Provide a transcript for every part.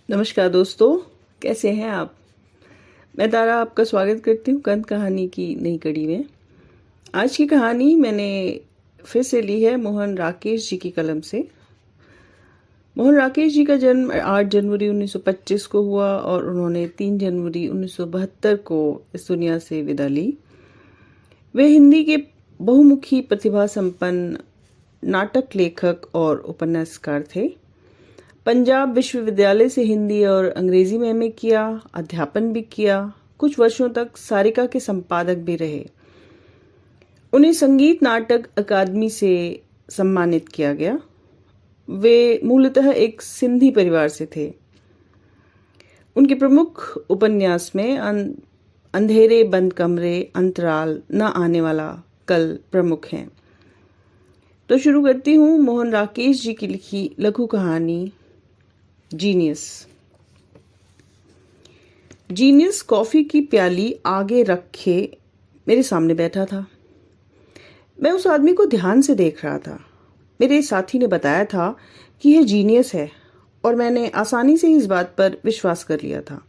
नमस्कार दोस्तों, कैसे हैं आप। मैं तारा आपका स्वागत करती हूँ कंद कहानी की नई कड़ी में। आज की कहानी मैंने फिर से ली है मोहन राकेश जी की कलम से। मोहन राकेश जी का जन्म 8 जनवरी 1925 को हुआ और उन्होंने 3 जनवरी 1972 को इस दुनिया से विदा ली। वे हिंदी के बहुमुखी प्रतिभा संपन्न नाटक लेखक और उपन्यासकार थे। पंजाब विश्वविद्यालय से हिंदी और अंग्रेजी में एमए किया, अध्यापन भी किया। कुछ वर्षों तक सारिका के संपादक भी रहे। उन्हें संगीत नाटक अकादमी से सम्मानित किया गया। वे मूलतः एक सिंधी परिवार से थे। उनके प्रमुख उपन्यास में अंधेरे बंद कमरे, अंतराल, न आने वाला कल प्रमुख हैं। तो शुरू करती हूँ मोहन राकेश जी की लिखी लघु कहानी जीनियस। जीनियस कॉफी की प्याली आगे रखे मेरे सामने बैठा था। मैं उस आदमी को ध्यान से देख रहा था। मेरे साथी ने बताया था कि यह जीनियस है और मैंने आसानी से इस बात पर विश्वास कर लिया था।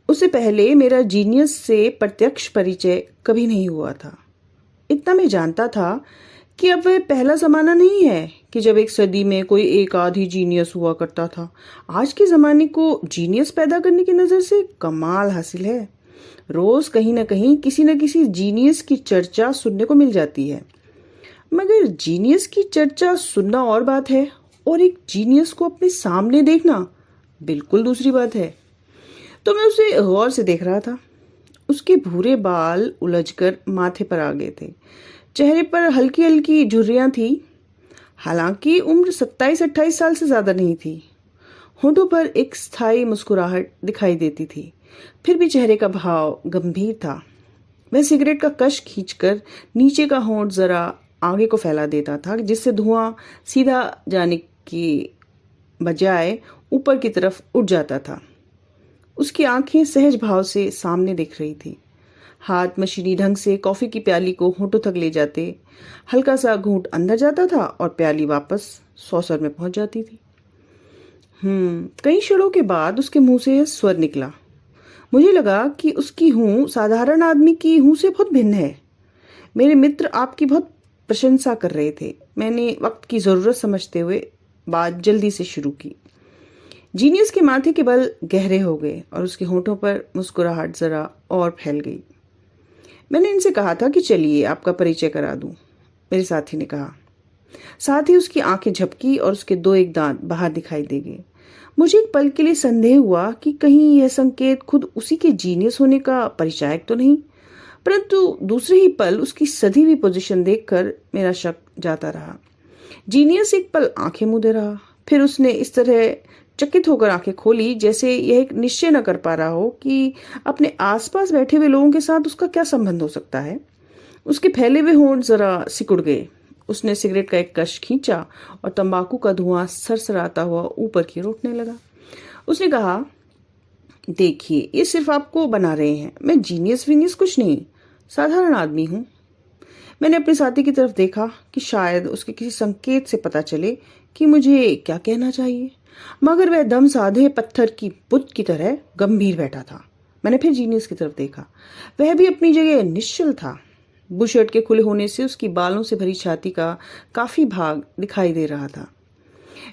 उससे पहले मेरा जीनियस से प्रत्यक्ष परिचय कभी नहीं हुआ था। इतना मैं जानता था कि अब वह पहला जमाना नहीं है कि जब एक सदी में कोई एक आध ही जीनियस हुआ करता था। आज के जमाने को जीनियस पैदा करने की नज़र से कमाल हासिल है। रोज कहीं ना कहीं किसी न किसी जीनियस की चर्चा सुनने को मिल जाती है। मगर जीनियस की चर्चा सुनना और बात है और एक जीनियस को अपने सामने देखना बिल्कुल दूसरी बात है। तो मैं उसे गौर से देख रहा था। उसके भूरे बाल उलझकर माथे पर आ गए थे। चेहरे पर हल्की हल्की झुर्रियां थी। हालांकि उम्र 27-28 साल से ज्यादा नहीं थी। होठों पर एक स्थायी मुस्कुराहट दिखाई देती थी, फिर भी चेहरे का भाव गंभीर था। वह सिगरेट का कश खींचकर नीचे का होंठ जरा आगे को फैला देता था, जिससे धुआं सीधा जाने की बजाय ऊपर की तरफ उठ जाता था। उसकी आंखें सहज भाव से सामने दिख रही थी। हाथ मशीनी ढंग से कॉफी की प्याली को होठों तक ले जाते हल्का सा घूंट अंदर जाता था और प्याली वापस सौसर में पहुंच जाती थी। कई क्षणों के बाद उसके मुंह से यह स्वर निकला। मुझे लगा कि उसकी हूं साधारण आदमी की हूं से बहुत भिन्न है। मेरे मित्र आपकी बहुत प्रशंसा कर रहे थे। मैंने वक्त की जरूरत समझते हुए बात जल्दी से शुरू की। जीनियस के माथे के बल गहरे हो गए और उसके होठों पर मुस्कुराहट जरा और फैल गई। मैंने इनसे कहा था कि चलिए आपका परिचय करा दूं, मेरे साथी ने कहा। साथ ही उसकी आंखें झपकी और उसके 2-1 दांत बाहर दिखाई दे गए। मुझे एक पल के लिए संदेह हुआ कि कहीं यह संकेत खुद उसी के जीनियस होने का परिचायक तो नहीं, परंतु दूसरे ही पल उसकी सधी हुई पोजीशन देखकर मेरा शक जाता रहा। जीनियस एक पल आंखें मूंदे रहा, फिर उसने इस तरह चकित होकर आंखें खोली जैसे यह एक निश्चय न कर पा रहा हो कि अपने आसपास बैठे हुए लोगों के साथ उसका क्या संबंध हो सकता है। उसके फैले हुए होंठ जरा सिकुड़ गए। उसने सिगरेट का एक कश खींचा और तंबाकू का धुआं सरसराता हुआ ऊपर की ओर उठने लगा। उसने कहा, देखिए ये सिर्फ आपको बना रहे हैं। मैं जीनियस वीनियस कुछ नहीं, साधारण आदमी हूं। मैंने अपने साथी की तरफ देखा कि शायद उसके किसी संकेत से पता चले कि मुझे क्या कहना चाहिए, मगर वह दम साधे पत्थर की बुत की तरह गंभीर बैठा था। मैंने फिर जीनियस की तरफ देखा। वह भी अपनी जगह निश्चल था। बुशर्ट के खुले होने से उसकी बालों से भरी छाती का काफी भाग दिखाई दे रहा था।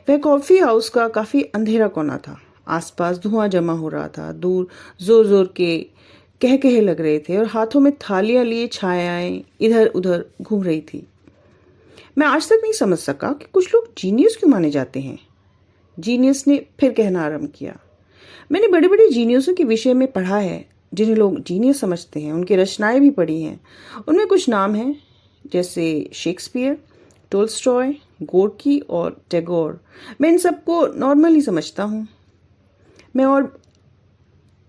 वह कॉफी हाउस का काफी अंधेरा कोना था। आसपास धुआं जमा हो रहा था। दूर जोर जोर के कहकहे लग रहे थे और हाथों में थालियां लिए छायाएं इधर उधर घूम रही थी। मैं आज तक नहीं समझ सका कि कुछ लोग जीनियस क्यों माने जाते हैं। जीनियस ने फिर कहना आरंभ किया, मैंने बड़े बड़े जीनियसों के विषय में पढ़ा है जिन्हें लोग जीनियस समझते हैं। उनकी रचनाएं भी पढ़ी हैं। उनमें कुछ नाम हैं जैसे शेक्सपियर, टोल्स्टॉय, गोर्की और टैगोर। मैं इन सबको नॉर्मली समझता हूँ। मैं और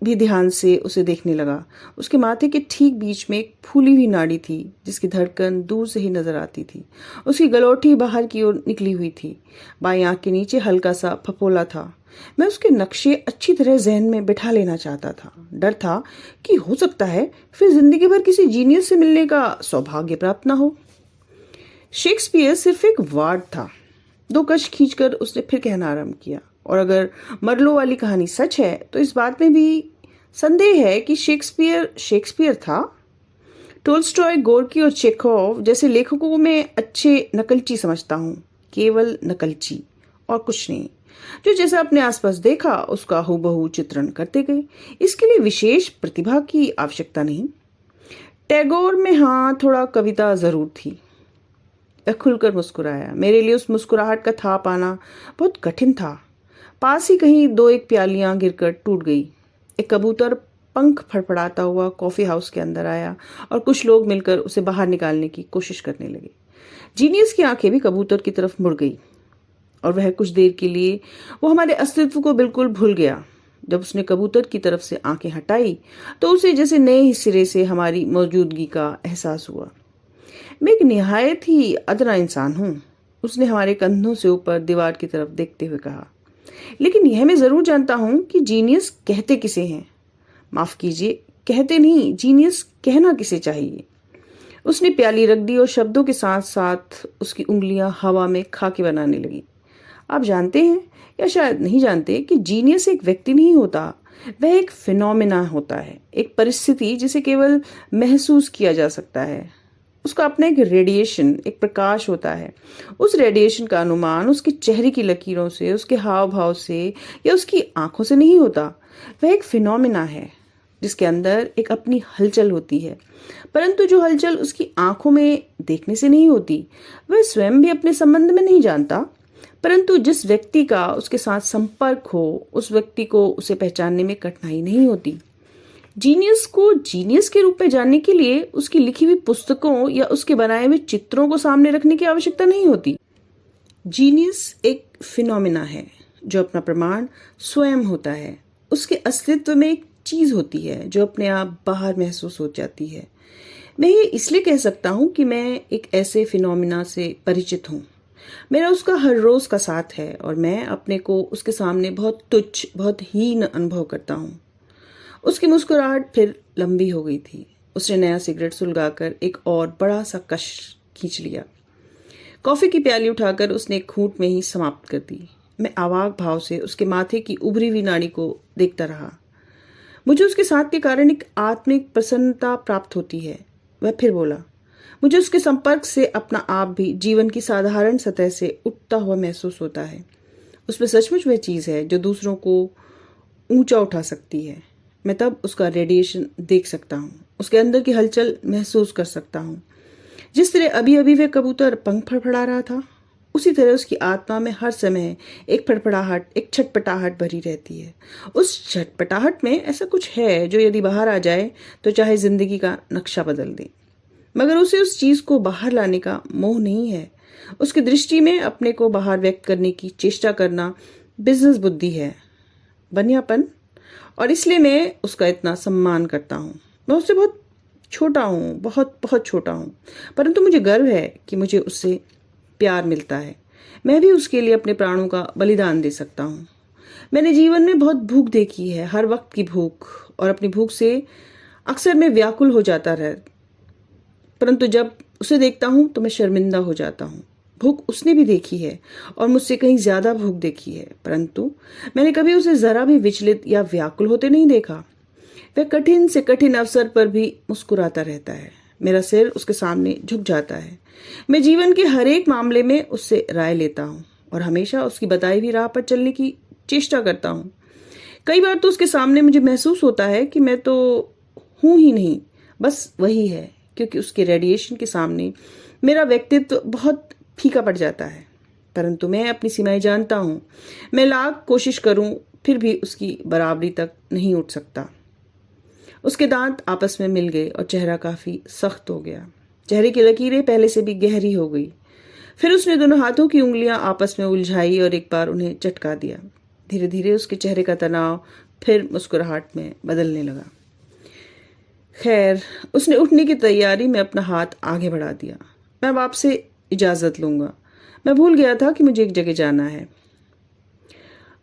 भी ध्यान से उसे देखने लगा। उसके माथे के ठीक बीच में एक फूली हुई नाड़ी थी जिसकी धड़कन दूर से ही नजर आती थी। उसकी गलौटी बाहर की ओर निकली हुई थी। बाईं आंख के नीचे हल्का सा फफोला था। मैं उसके नक्शे अच्छी तरह जहन में बिठा लेना चाहता था। डर था कि हो सकता है फिर जिंदगी भर किसी जीनियस से मिलने का सौभाग्य प्राप्त न हो। शेक्सपियर सिर्फ एक वार्ड था। 2 कश खींचकर उसने फिर कहना आरंभ किया, और अगर मरलो वाली कहानी सच है तो इस बात में भी संदेह है कि शेक्सपियर था। टोल्स्टॉय, गोर्की और चेखोव जैसे लेखकों को मैं अच्छे नकलची समझता हूँ, केवल नकलची और कुछ नहीं, जो जैसा अपने आसपास देखा उसका हूबहू चित्रण करते गए। इसके लिए विशेष प्रतिभा की आवश्यकता नहीं। टैगोर में हाँ, थोड़ा कविता जरूर थी। वह खुलकर मुस्कुराया। मेरे लिए उस मुस्कुराहट का था पाना बहुत कठिन था। पास ही कहीं दो एक प्यालियां गिरकर टूट गई। एक कबूतर पंख फड़फड़ाता हुआ कॉफी हाउस के अंदर आया और कुछ लोग मिलकर उसे बाहर निकालने की कोशिश करने लगे। जीनियस की आंखें भी कबूतर की तरफ मुड़ गई और वह कुछ देर के लिए वो हमारे अस्तित्व को बिल्कुल भूल गया। जब उसने कबूतर की तरफ से आंखें हटाई तो उसे जैसे नए सिरे से हमारी मौजूदगी का एहसास हुआ। मैं एक निहायत ही अदना इंसान हूं, उसने हमारे कंधों से ऊपर दीवार की तरफ देखते हुए कहा। लेकिन यह मैं जरूर जानता हूं कि जीनियस कहते किसे हैं। माफ कीजिए, कहते नहीं, जीनियस कहना किसे चाहिए। उसने प्याली रख दी और शब्दों के साथ साथ उसकी उंगलियां हवा में खाके बनाने लगी। आप जानते हैं या शायद नहीं जानते कि जीनियस एक व्यक्ति नहीं होता, वह एक फिनोमेना होता है, एक परिस्थिति जिसे केवल महसूस किया जा सकता है। उसका अपना एक रेडिएशन, एक प्रकाश होता है। उस रेडिएशन का अनुमान उसके चेहरे की लकीरों से, उसके हाव भाव से या उसकी आंखों से नहीं होता। वह एक फिनोमेना है जिसके अंदर एक अपनी हलचल होती है, परंतु जो हलचल उसकी आंखों में देखने से नहीं होती, वह स्वयं भी अपने संबंध में नहीं जानता, परंतु जिस व्यक्ति का उसके साथ संपर्क हो उस व्यक्ति को उसे पहचानने में कठिनाई नहीं होती। जीनियस को जीनियस के रूप में जानने के लिए उसकी लिखी हुई पुस्तकों या उसके बनाए हुए चित्रों को सामने रखने की आवश्यकता नहीं होती। जीनियस एक फिनोमेना है जो अपना प्रमाण स्वयं होता है। उसके अस्तित्व में एक चीज होती है जो अपने आप बाहर महसूस हो जाती है। मैं ये इसलिए कह सकता हूँ कि मैं एक ऐसे फिनोमेना से परिचित हूँ। मेरा उसका हर रोज का साथ है और मैं अपने को उसके सामने बहुत तुच्छ, बहुत हीन अनुभव करता हूँ। उसकी मुस्कुराहट फिर लंबी हो गई थी। उसने नया सिगरेट सुलगाकर एक और बड़ा सा कश खींच लिया। कॉफी की प्याली उठाकर उसने एक घूंट में ही समाप्त कर दी। मैं अवाक भाव से उसके माथे की उभरी हुई नाड़ी को देखता रहा। मुझे उसके साथ के कारण एक आत्मिक प्रसन्नता प्राप्त होती है। वह फिर बोला, मुझे उसके संपर्क से अपना आप भी जीवन की साधारण सतह से उठता हुआ महसूस होता है। उसमें सचमुच वह चीज है जो दूसरों को ऊंचा उठा सकती है। मैं तब उसका रेडिएशन देख सकता हूँ, उसके अंदर की हलचल महसूस कर सकता हूँ। जिस तरह अभी अभी वह कबूतर पंख फड़फड़ा रहा था, उसी तरह उसकी आत्मा में हर समय एक फड़फड़ाहट, एक छटपटाहट भरी रहती है। उस छटपटाहट में ऐसा कुछ है जो यदि बाहर आ जाए तो चाहे जिंदगी का नक्शा बदल दे। मगर उसे उस चीज को बाहर लाने का मोह नहीं है। उसकी दृष्टि में अपने को बाहर व्यक्त करने की चेष्टा करना बिजनेस बुद्धि है, बनियापन। और इसलिए मैं उसका इतना सम्मान करता हूँ। मैं उससे बहुत छोटा हूँ, बहुत बहुत छोटा हूँ, परंतु मुझे गर्व है कि मुझे उससे प्यार मिलता है। मैं भी उसके लिए अपने प्राणों का बलिदान दे सकता हूँ। मैंने जीवन में बहुत भूख देखी है, हर वक्त की भूख, और अपनी भूख से अक्सर मैं व्याकुल हो जाता रह, परंतु जब उसे देखता हूँ तो मैं शर्मिंदा हो जाता हूँ। भूख उसने भी देखी है और मुझसे कहीं ज्यादा भूख देखी है, परंतु मैंने कभी उसे जरा भी विचलित या व्याकुल होते नहीं देखा। वह कठिन से कठिन अवसर पर भी मुस्कुराता रहता है। मेरा सिर उसके सामने झुक जाता है। मैं जीवन के हर एक मामले में उससे राय लेता हूँ और हमेशा उसकी बताई हुई राह पर चलने की चेष्टा करता हूँ। कई बार तो उसके सामने मुझे महसूस होता है कि मैं तो हूं ही नहीं, बस वही है, क्योंकि उसके रेडिएशन के सामने मेरा व्यक्तित्व बहुत फीका पड़ जाता है। परंतु मैं अपनी सीमाएं जानता हूँ। मैं लाख कोशिश करूं फिर भी उसकी बराबरी तक नहीं उठ सकता। उसके दांत आपस में मिल गए और चेहरा काफी सख्त हो गया। चेहरे की लकीरें पहले से भी गहरी हो गई। फिर उसने दोनों हाथों की उंगलियां आपस में उलझाई और एक बार उन्हें चटका दिया। धीरे धीरे उसके चेहरे का तनाव फिर मुस्कुराहट में बदलने लगा। खैर, उसने उठने की तैयारी में अपना हाथ आगे बढ़ा दिया। मैं अब आपसे इजाजत लूंगा। मैं भूल गया था कि मुझे एक जगह जाना है।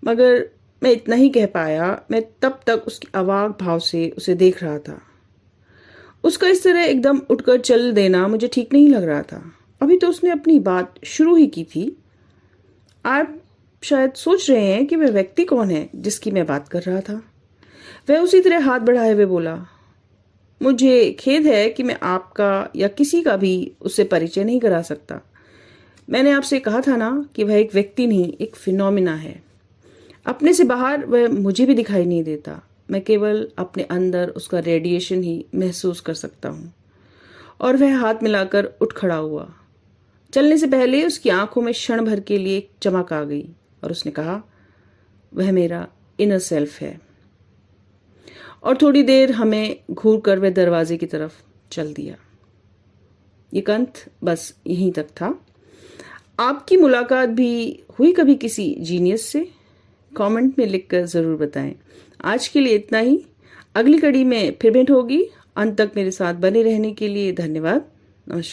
मगर मैं इतना ही कह पाया। मैं तब तक उसकी अवाक भाव से उसे देख रहा था। उसका इस तरह एकदम उठकर चल देना मुझे ठीक नहीं लग रहा था। अभी तो उसने अपनी बात शुरू ही की थी। आप शायद सोच रहे हैं कि वह व्यक्ति कौन है जिसकी मैं बात कर रहा था। वह उसी तरह हाथ बढ़ाए हुए बोला, मुझे खेद है कि मैं आपका या किसी का भी उससे परिचय नहीं करा सकता। मैंने आपसे कहा था ना कि वह एक व्यक्ति नहीं, एक फिनोमिना है। अपने से बाहर वह मुझे भी दिखाई नहीं देता। मैं केवल अपने अंदर उसका रेडिएशन ही महसूस कर सकता हूँ। और वह हाथ मिलाकर उठ खड़ा हुआ। चलने से पहले उसकी आंखों में क्षण भर के लिए एक चमक आ गई और उसने कहा, वह मेरा इनर सेल्फ है। और थोड़ी देर हमें घूर कर वह दरवाजे की तरफ चल दिया। ये कंठ बस यहीं तक था। आपकी मुलाकात भी हुई कभी किसी जीनियस से? कमेंट में लिखकर ज़रूर बताएं। आज के लिए इतना ही। अगली कड़ी में फिर भेंट होगी। अंत तक मेरे साथ बने रहने के लिए धन्यवाद। नमस्कार।